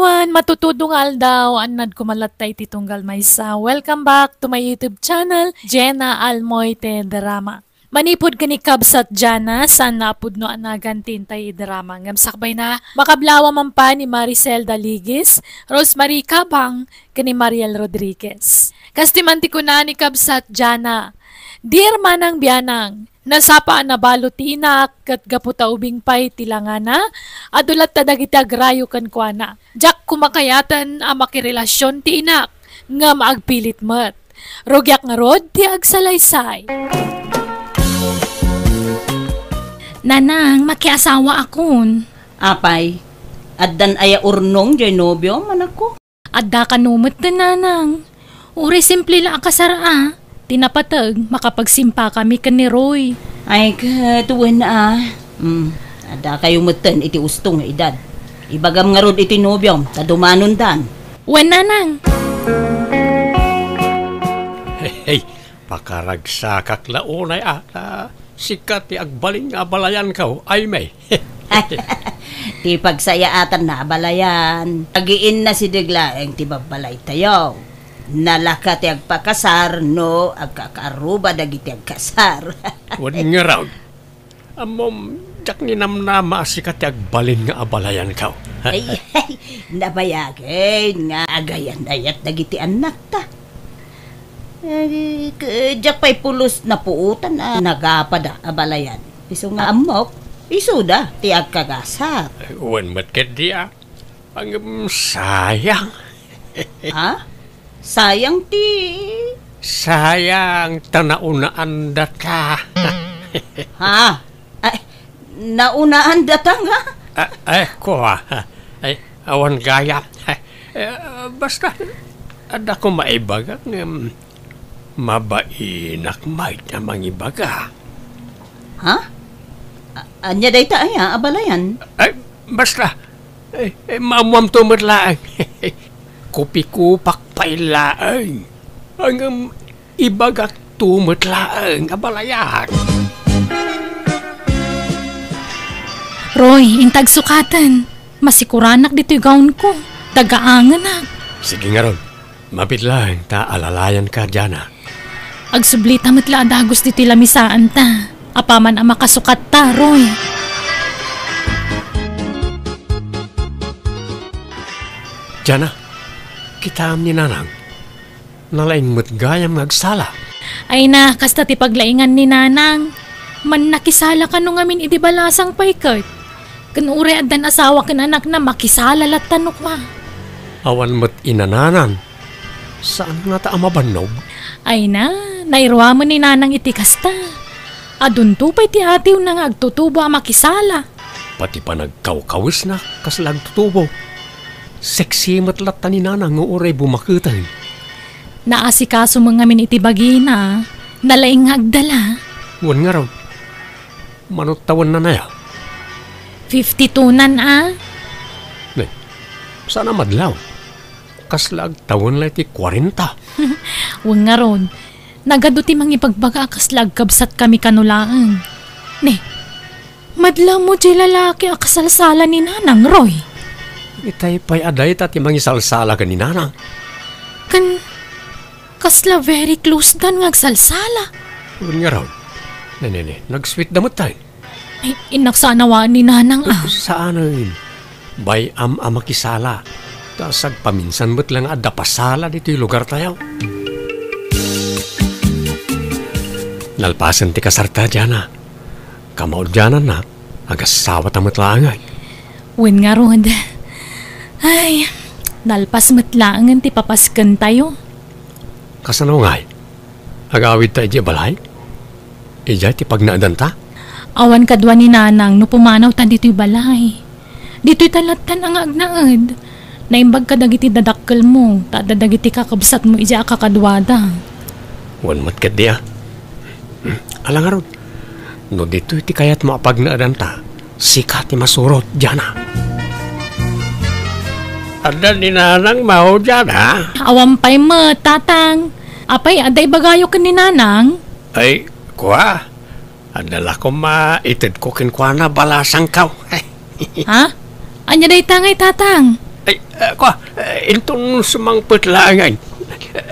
everyone! Matutudong aldaw, anad kumalatay titunggal maysa. Welcome back to my YouTube channel, Jenna Almoite Drama. Manipod ka ni Kabsat Jana, sana apod no anagan tintay drama. Ngamsakbay na, makablawa man pa ni Maricel Daligis, Rosemary Cabang, kani Mariel Rodriguez. Kastimanti ko na ni Kabsat Jana, Dear Manang Bianang, nasapa na balutinak kat gaputa ubing pay tilangana, adulat ta dagiti agrayo kan kuana. Jak kumakayatan ang makirelasyon ti inak, nga maagpilit mat. Rogyak nga rod ti agsalaysay. Nanang, makiasawa akon. Apay, addan aya urnong jay nobyo man ako. Adda ka numot na nanang. Uri simple lang akasara. Tinapatag, makapagsimpa kami ka ni Roy. Ay katuwan na ada kayo matan iti ustong nga edad. Ibagam nga rod iti nobyo, tadumanon dan. Wen nanang. Hey, pakaragsakak launay ata. Sikat ti agbaling nga balayan ka, ay may. Ti pagsayaatan na balayan. Agiin na si Deglaeng ti babalay tayo. Nalaka ti agpakasar no agkakaruba dagiti agkasar. Wan nga raw. Amom, jak ni namnama sikat ti agbalin nga abalayan ka. Ay, nabayagin nga agayan dayat dagiti anak ta. Jak pa'y pulos na puutan na nagapada abalayan. Iso nga amok, iso da, ti agkagasar. Wan matket di ang sayang. Ha? Sayang ti... Sayang, tanaunaan dat ka. Ha? Ay, naunaan data nga? Ko ay, awan gaya. Basta, ada ko maibaga mabainak might na mangibaga. Ha? Anya day ta aya, abalayan? Ay, basta, maamuam tumatlaang. Kupi-kupak pailaang. Ang ibagak tumatlaang abalayan. Roy, intag sukatan. Masikuranak dito'y gaon ko. Tagaangan na. Sige nga ron, mapit lang ta alalayan ka dyan. Agsublita matla adagos dito'y lamisaan ta. Apaman ang makasukat ta, Roy. Dyan kita ni nanang. Nalaing mo't gayam agsala. Ay na, kasta ti paglaingan ni nanang. Man nakisala ka nung amin idibalasang paikot. Kanure adan asawa kin anak na makisala latanok wa. Awan mo't inananan. Saan nga ta amabanog? Ay na, nairwa mo ni nanang iti kasta. Adun tupay ti atiw na nga agtutubo ang makisala. Pati pa nagkawkawis na kaslag tutubo. Sexy matlat ta ni nanang nga uray bumakitay. Naasikaso mga min iti bagina, nalaing agdala. Wan nga raw. Manutawan na naya. 52 nan Sana madlaw. Kaslag tawon la iti 40. Wang nga ron, nagado ti mangipagbaga kaslag kabsat kami kanulaan. Ne, madlaw mo di lalaki akasalsala ni nanang, Roy. Itay pa'y aday tati mangisalsala ka ni nanang. Kasla very close dan ngagsalsala. Wan nga raw. Nag-sweet damot tayo. Ay, inaksanawaan ni nanang Saan rin? Bay makisala. Tasag paminsan mo't lang adapasala dito yung lugar tayo. Nalpasan ti kasarta dyan Kamaod dyan na. Agasawa tamot langay. Wen nga ron. Ay, nalpas matlaangan ti papaskan tayo. Kasano ngay? Agawid tayo di balay? Ija ti pagnaadan ta? Awan kadwa ni nanang no pumanaw ta dito'y balay. Dito'y talatan ang agnaad. Naimbag ka dagiti dadakkel mo, ta dagiti kakabsat mo ija kakadwada. Wan mat kat di Alang arod, no dito'y ti kayat maapagnaadan ta, sikat ti masurot dyan Ada ni nanang mau dyan Awampay mo, tatang. Apay, aday bagayo ka ni nanang? Ay, kuha. Adala ko maitid ko kinkwana balasang kaw. Ha? Anya day tangay, tatang? Ay, intong sumangpot lang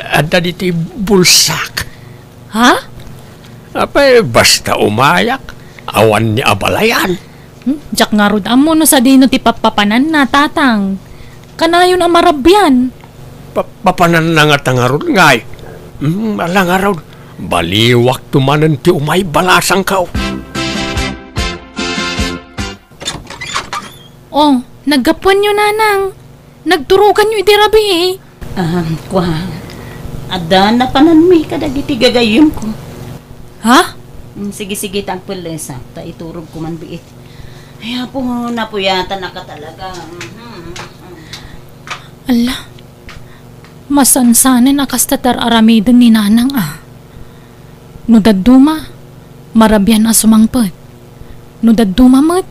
ada dito bulsak. Ha? Apay, basta umayak, awan ni abalayan. Jak nga rod amo no sa dino ti papapanan na tatang. Kanayon ang marabyan. Papanan na nga tangarod ngay. Alang araw, baliwak tumanan ti umay balasang kao. Oh, naggapuan nyo nanang. Nagturukan nyo iti rabi eh. Kwa, ada na panan mi kadagiti gagayom ko. Ha? Sige, tagpulesa, ta iturog ko man biit. Ay, po, napuyatan na ka talaga. Ala, masansanin akastatar aramidon ni nanang No daduma, marabyan a sumangpet. No daduma mat,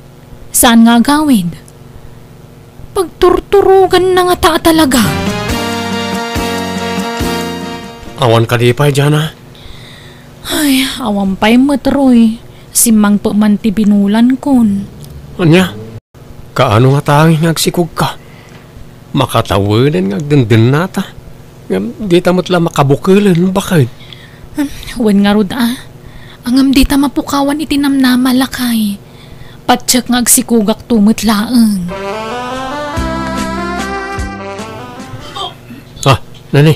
saan nga gawid? Pagturturugan na nga ta talaga. Awan ka di pa, Jana. Ay, awampay matroy. Simang po man ti binulan kon. Anya, kaano nga tanging agsikog ka? Makatawanan nga agdendin nata. Di tamot lang makabukilan, bakit? Wen nga rod Angam di ta mapukawan itinamnama lakay. Patsak nga agsikugak tumot laeng. Nani?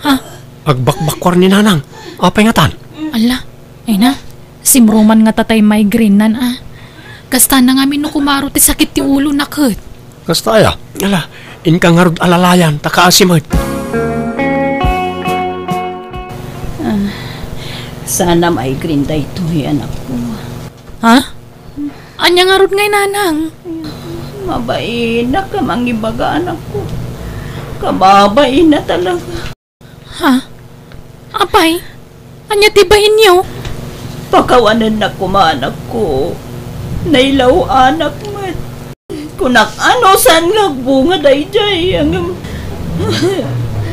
Ha? Agbakbakwar ni nanang. Apay nga tan? Ala, ay na. Simruman nga tatay migraine nan Kasta na nga no kumaro ti sakit ti ulo na ket. Kasta ya? Ala, inkang harod alalayan, takaasimad. Sana migraine da ito, anak ko. Ha? Anya nga rod ngay nanang? Mabain na ka mangibaga, anak ko. Kababain na talaga. Ha? Apay? Anya tibain niyo? Pakawanan na kumanak ko. Nailaw anak mo. Kunak ano saan nga bunga day hanggang...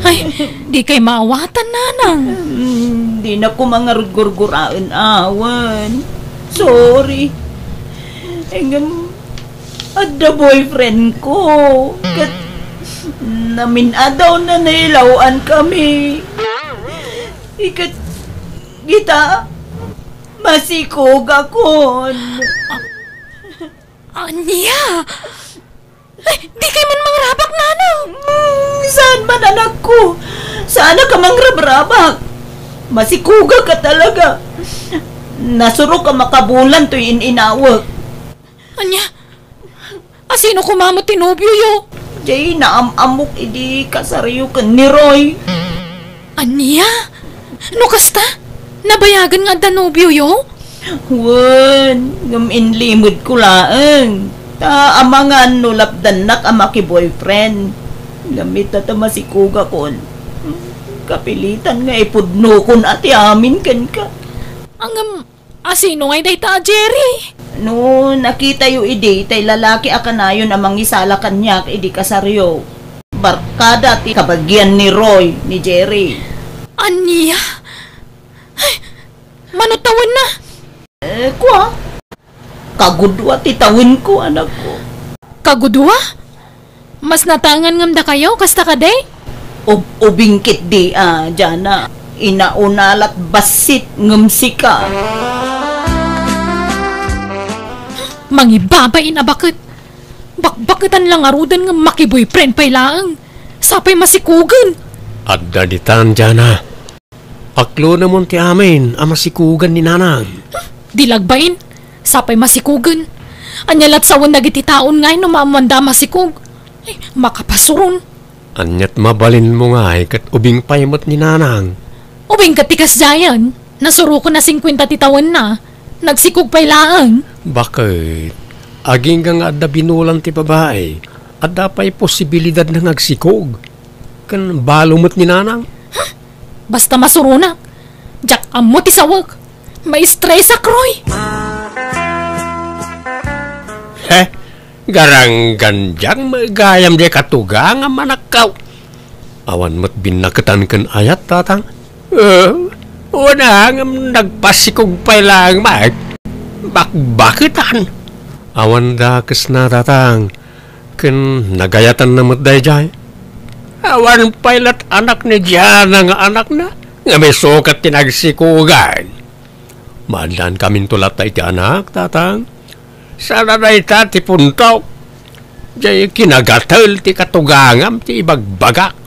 Ay, di kay maawatan nanang. Di na ko mga rugurguraan awan. Sorry. Hanggang... Ada boyfriend ko. Kat... Naminadaw na nailawaan kami. Ikat... Kita... Masikog ako. Anya? Ay, di kay man mangrabak nanang. Saan man anak ko? Sana ka mangrab-rabak. Masikuga ka talaga. Nasuro ka makabulan to'y inawag. Anya? Asino kumamot tinubyo yo? Jay, naamamok idi kasariyo ka ni Roy. Anya? No kasta? Nabayagan nga danubyo yo? Wan, ngaminlimod ko laeng. Ta amangan no lapdanak amaki boyfriend. Gamit ta masikuga kon. Kapilitan nga ipudno kon ati amin kan ka. Asino ngay day ta, Jerry? No, nakita yu idi, tay lalaki akanayon amang isala kanyak idi kasaryo. Barkada ti kabagyan ni Roy, ni Jerry. Anya? Ay, manutawan na. Kwa? Kagudwa titawin ko, anak ko. Kagudwa? Mas natangan ngamda kayo, kasta ka day? Ubingkit di, Jana. Inaunalat basit ngamsika. Mangibabay na bakit? Bakbakitan lang arudan ng makiboyfriend pa'y laang. Sapay masikugan. Adda ditan, Jana. Aklo na mo ti amin, masikugan ni nanang. Dilagbain, sapay masikugan. Anyalat sawan nagiti taon ngay no mamanda masikug. Ay, makapasuron. Anyat mabalin mo nga kat ubing paimot ni nanang. Ubing katikas dayan, nasuro ko na 50 titawan na. Nagsikug pa'y laang. Bakit? Aging kang adda binulang ti babae. Adda pa'y posibilidad na ngagsikog. Kan balumot ni nanang. Basta masurunak. Jak amo ti sawag. May stress ak, Roy. Garang ganjang magayam di katugang ang manakaw. Awan mo't binakatan kan ayat, tatang. Wala nga nagpasikog pa lang, Mark. Bakbakitan. Awan dakas na, tatang. Ken nagayatan na matday jay. Awan pilot anak ni Diana nga anak na. Nga may sukat tinagsikugan. Madlan kaming tulat na iti anak, tatang. Sana na ita ti puntaw. Jay kinagatal ti katugangam ti ibagbagak.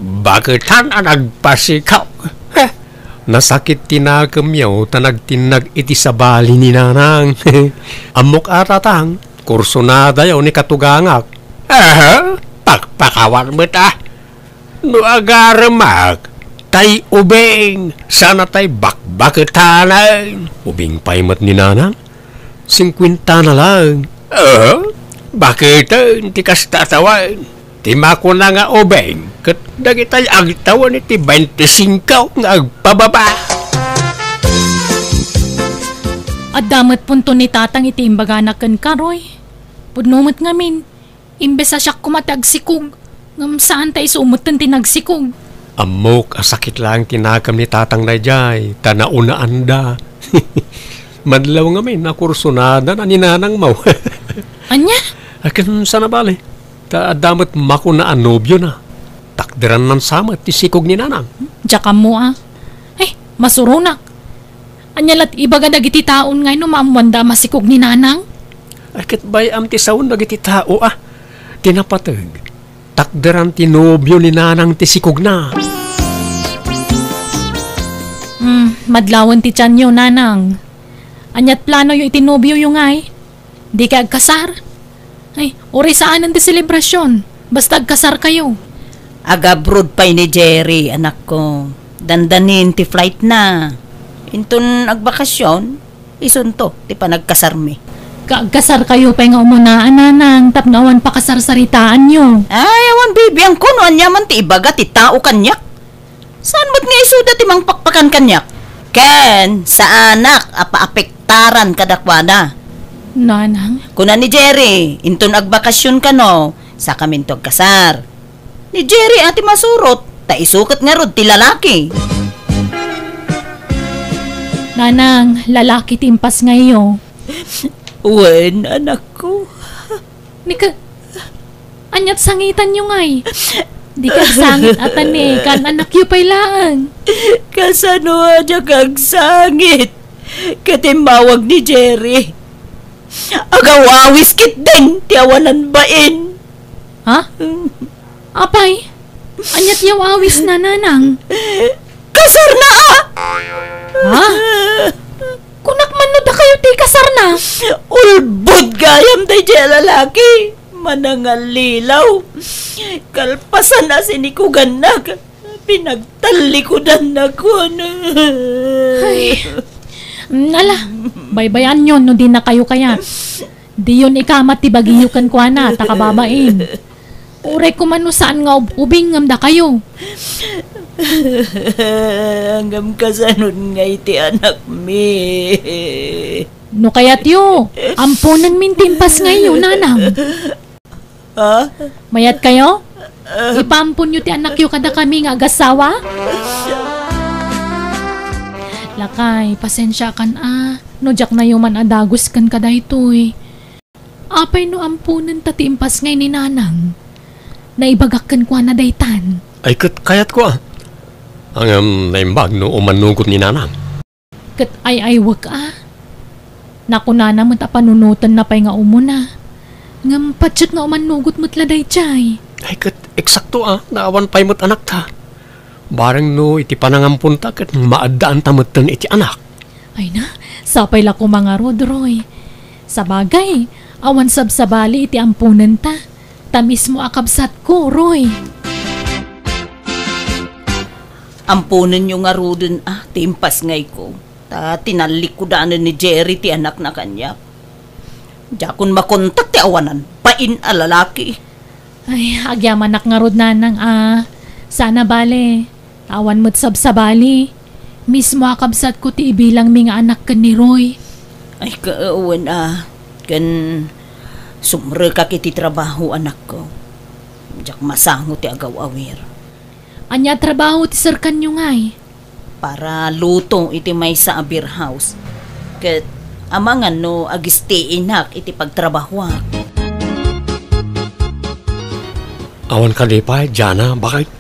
Bakitan ang nagpasikaw. Nasakit tinakamyaw tanagtinag iti sabali ni nanang. Amok atatang, kursunada yaw ni katugangak. Pakpakawan mo ta. No agaramak, tay ubing, sana tay bakbakitanan. Ubing paimat ni nanang, 50 na lang. Bakitan, tikas tatawan. Timako na nga ubing, kat dagitay agtawan iti 25 nga agpababa. At damat punto ni tatang iti imbaganakan karoy. Pudnumot ngamin, imbes sa siya kumatagsikog, ngam saan tayo sumutan tinagsikog. Amok, asakit lang tinakam ni tatang na jay, tanaunaan da. Madlaw nga may nakursunada na ninanang mau. Anya? Akin sana bali, damat mako na anobyo na. Takdiran ng sama ti sikog ni nanang. Diyan mo Ay, masurunak. Anyalat ibaga dagiti taon ngay no maamwanda masikog ni nanang? Akit bay am ti saun dagiti tao tinapatag. Takdiran ti nobyo ni nanang ti sikog na. Madlawan ti tiyan nyo, nanang. Anyat plano yung itinobyo yung ay. Di ka agkasar. Ay, uri saan ang ti selebrasyon. Basta agkasar kayo. Agabrod pa ni Jerry, anak ko. Dandanin ti flight na. Intun agbakasyon, isunto, ti panagkasarmi. Kaagkasar kayo pa nga umunaan, nanang. Tapnawan pa kasarsaritaan nyo. Ay, awan baby, ang kunoan yaman ti ibaga ti tao kanyak. Saan mo't nga isuda ti mang pakpakan kanyak? Ken, sa anak, apa-apektaran kadakwana. Nanang? Kuna ni Jerry, intun agbakasyon ka no, sa kamintog kasar. Ni Jerry ati masurot, ta isukat nga rod ti lalaki. Nanang, lalaki timpas ngayo. Wen, anak ko. Nika, anyat sangitan nyo ngay. Di ka sangit atan kan anak yu pailaan. Kasano aja kag sangit. Katimbawag ni Jerry. Agawawis kit din, tiawanan bain. Ha? Apay, anyat yaw awis na, nanang. Kasar na Ha? Kunak man no da kayo ti kasar na. Ulbod gayam tayo dyan lalaki. Manangal lilaw. Kalpasan na sinikugan na. Pinagtalikudan na ko. Ay, nala, baybayan yun no di na kayo kaya. Di yun ikamat ti bagiyukan ko na, takababain. Uray ko man no saan nga ubing ngam da kayo. Hanggang kasanod nga iti anak mi. No kaya't yo, ampunan min timpas ngayon, nanang. Ha? Mayat kayo? Ipampun nyo ti anak yo kada kami nga agasawa? Lakay, pasensya kan no jak na man adagos kan kada ito'y. Apay no ampunan ta timpas ngay ni nanang. Naibagak kan kwa na daytan. Ay kayat ko Ang naimbag no umanugot ni nanang. Kat ay wag Naku na naman panunutan na pa'y nga umuna. Ngam patsat nga umanugot mo't laday chay. Ay kat eksakto naawan pa'y mo't anak ta. Barang no iti panangampun ta kat maadaan tamutan iti anak. Ay na, sapay la ko mga rodroy. Sa bagay, awan sabsabali iti ampunan ta. Tamis mo akabsat ko, Roy. Ampunan nyo nga rudin timpas ngay ko. Ta tinalikudanan ni Jerry ti anak na kanya. Jakon makontak ti awanan, pain lalaki. Ay, agyaman nga rod nanang Sana bale, awan mo't sabsabali. Mismo akabsat ko ti ibilang mi nga anak kan ni Roy. Ay kaawan kan sumre ka kiti trabaho anak ko. Jak masango ti agaw-awir. Anya trabaho ti sir kanyo ngay. Para lutong iti may sa beer house. Ket amangan no agistiin hak iti pagtrabaho. Awan ka di pa, Jana, bakit?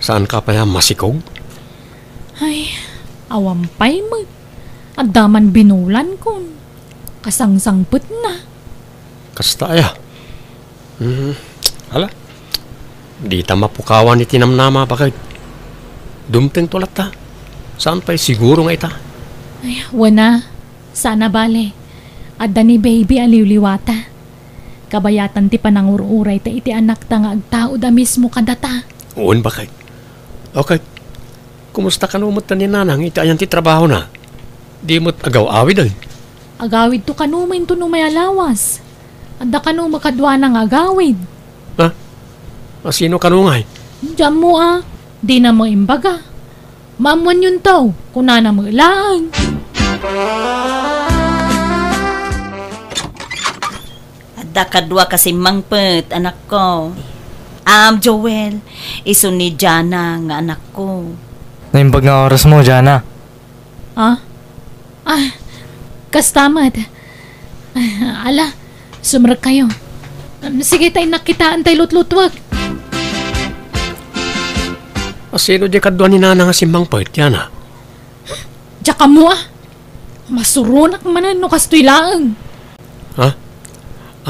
Saan ka pa masikog? Ay, awampay mo. At daman binulan ko. Kasangsangput na. Kasta ya. Hala. Di ta mapukawan ni tinamnama, bakit? Dumteng tulat ta. Saan pa'y siguro nga ita? Ay, wana. Sana bale. Adda ni baby aliwliwata. Kabayatan ti panangururay ta iti anak ta nga agtao da mismo kadata. Uon bakit? Okay. Kumusta ka numot ni nanang iti ayan ti trabaho na? Di mo't agaw-awid ay. Agawid to kanumin to no may alawas. Adda kanu makadwa ng agawid. Ha? Sino ka nungay? Diyan mo di na mo imbaga. Maamuan yun to, kuna na mo ilaan. Adda kadwa kasi mangpet, anak ko. Joel, iso ni Jana nga anak ko. Naimbag nga oras mo, Jana. Kastamad. Ala, sumrag kayo. Sige tayo nakitaan tayo lutlutwag. Sino di kadwa ni nanang nga simbang pait, Jana? Diya ka mo masurunak manan no kastoy laang. Ha?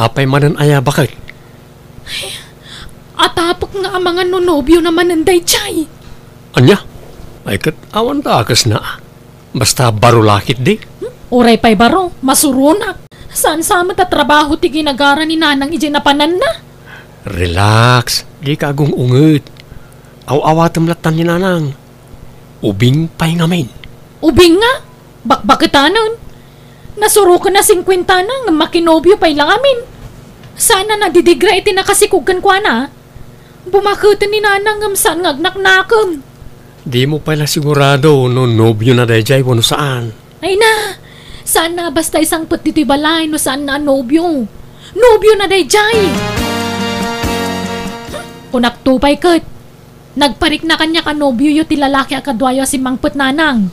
Apay manan aya, bakit? Atapok nga ang mga nonobyo naman nanday chay. Anya? Ay kat awan takas na. Basta barulakit di. Oray pa'y baro, masurunak. Saan sama ta trabaho ti ginagara ni nanang ijinapanan na? Relax. Di ka agung unget. Aw-awatam latan ni nanang. Ubing pa'y ngamin. Ubing nga? Bakbakitanon? Nasuro ka na 50 na nga makinobyo pa'y lang amin. Sana nadidigra iti nakasikugan kwa na. Bumakutin ni nanang saan ngagnaknakam. Di mo pala sigurado no nobyo na dayjay wano saan. Ay na, saan na basta isang put dito'y balay no saan na nobyo. Nobyo na dayjay. Kunak tupay kat. Nagparik na kanya ka nobyo yu ti lalaki akadwayo si mangput nanang.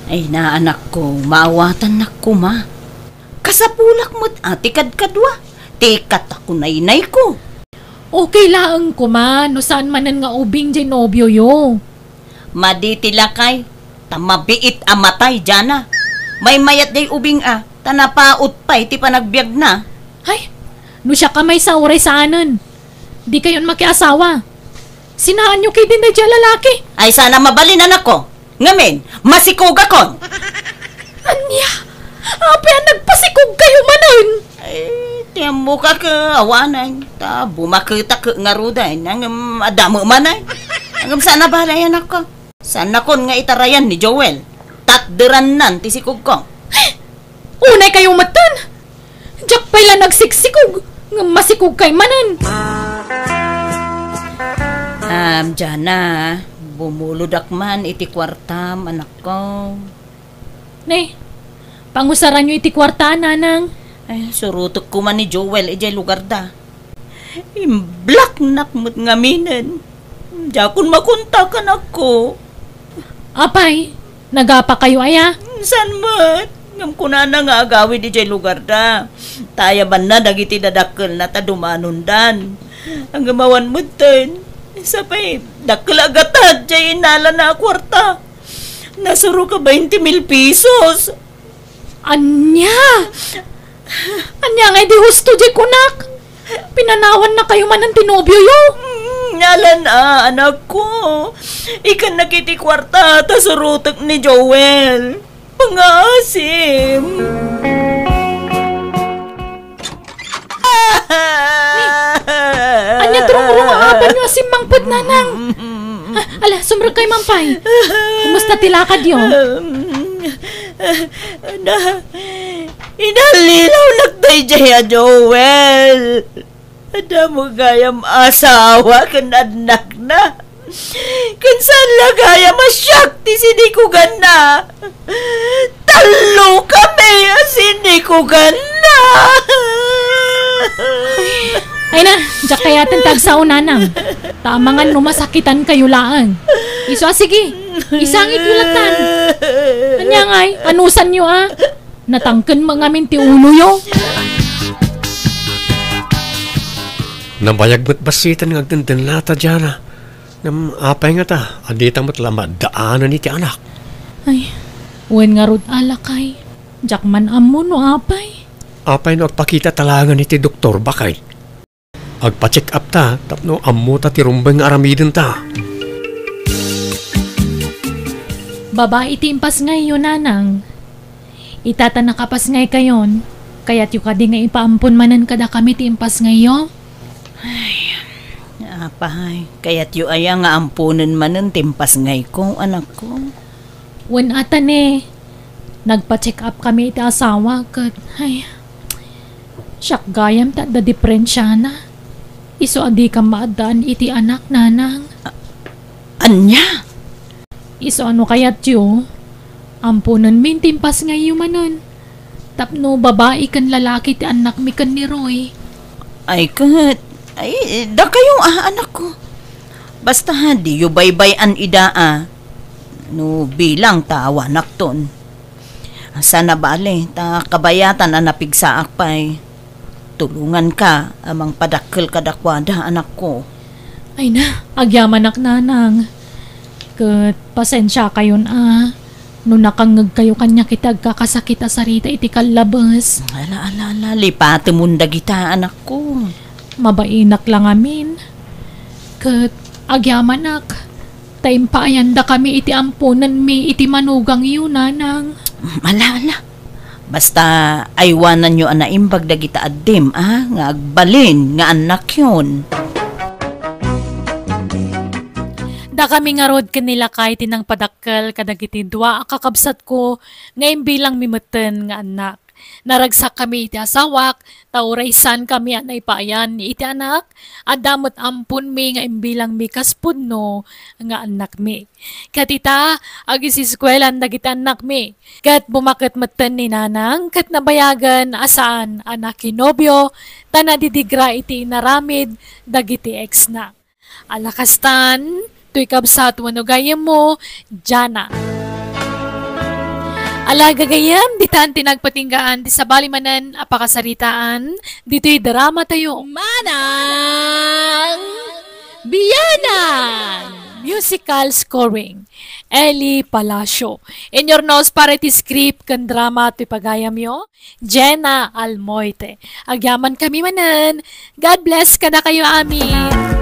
Ay na anak ko, maawatan na ko ma. Kasapulak mo't atikad kadwa. Tikat ako nainay ko. Okay lang ko man, no saan manan nga ubing jay nobyo yo. Maditilakay, tamabiit amatay Jana. May mayat day ubing tanapaot pa iti panagbiag na. Ay, no siya kamay sa uray saanan. Di kayon makiasawa. Sinaan nyo kay din na dyan lalaki. Ay sana mabalin anak ko. Ngamin, masikog akon. Anya, apay nagpasikog kayo manan. Ay, tiyamo ka ka awanan. Ta, bumakita ka nga ruday. Nang adamo manay. Hanggang sana balay anak ko. Sana kon nga itarayan ni Joel. Tatderan nan tisikog ko. Unay kayong matan. Diyak pa'y lang nagsiksikog. Nga masikog kay manan. Jana, bumuludak man iti kwartam, anak ko. Ne, pangusaran nyo iti kwarta, nanang. Ay, surutok ko man ni Joel, ijay lugar da. Imblak nakmut ngaminan. Diya kun makuntakan ako. Apay, nagapa kayo aya? San mat? Ngam ko na nga agawid ijay lugar da. Tayaban na dagiti dadakkel na tadumanundan. Ang gamawan mo ten. Sapay, daklagatad jay inala na kwarta. Nasuro ka 20,000 pesos. Anya! Anya nga di husto jay kunak. Pinanawan na kayo man ang tinobyo yo. Nalan anak ko. Ikan nakiti kwarta ta surutok ni Joel. Pangasim. Anya turong-urong aaban nyo asim mangpud nanang. Ala, sumrag kay mampay. Kumusta tilakad yo? Inalilaw nagtay jaya Joel. Ada mo gayam asawa kan anak na. Kinsan lagaya masyak ti sini ko gana. Talo kami sini ko gana. Ay na, diyak kayatin tagsaw nanang. Tamangan numasakitan kayo laan. Iso sige, isang ityulatan. Anya ngay, anusan nyo Natangken mga minti ulo yo. Nabayag mo't basitan ng agdandan lata Jana. Nam apay nga ta, adita mo't lamad daanan iti anak. Ay, wen nga rod alakay. Jakman amo no apay. Apay no agpakita talangan iti doktor bakay. Agpa-check up ta, tapno ammo ta tirumbay nga aramidin ta. Babae ti impas ngayon, nanang. Itata nakapas ngay kayon. Kaya't yung kadi nga ipaampun manan kada kami ti impas ngayon. Apay, kaya't yu aya nga ampunan manen timpas ngay ko, anak ko. Wen atan eh. Nagpa-check up kami iti asawa kat ay siyak gayam ta da diferensya na. Iso adi ka maadaan iti anak nanang. Anya? Iso ano kayat yu? Ampunan min timpas ngayon manon. Tapno babae kan lalaki ti anak mi kan ni Roy. Ay kat, ay da kayong anak ko. Basta di yu baybayan idaa. No bilang tawa nakton. Sana bale, ta kabayatan ang napigsaak pa'y. Tulungan ka, amang padakkel kadakwada anak ko. Ay na, agyaman ak nanang. Kat pasensya kayon no nakangag kayo kanya kitag kakasakit sarita iti kalabas. Ala, lipate munda kita anak ko. Mabainak lang amin. Kat agyaman ak. Time pa ayanda kami iti ampunan mi iti manugang yun nanang. Ala. Basta aywanan nyo anaimbag dagita addim, nga agbalin nga anak yun. Da kami nga rod kanila kay tinang padakkel kadagiti dua kakabsat ko ngayon bilang mimeten nga anak. Naragsak kami iti asawak, tauraysan kami anay paayan ni iti anak, at damot ampun mi nga imbilang mi kaspudno nga anak mi. Katita, agisiskwelan dagiti anak mi. Kat bumakit matan ni nanang, kat nabayagan asaan anak kinobyo, tanadidigra iti naramid dagiti ex na. Alakastan, tuy kabsat wano gayem mo, Jana. Alaga gayam, ditan tinagpatinggaan, di sabali manan apakasaritaan, dito'y drama tayo. Manang Biyanan! Musical scoring, Eli Palacio. In your nose para iti script kan drama to'y pagayam yo, Jenna Almoite. Agyaman kami manan. God bless ka na kayo amin.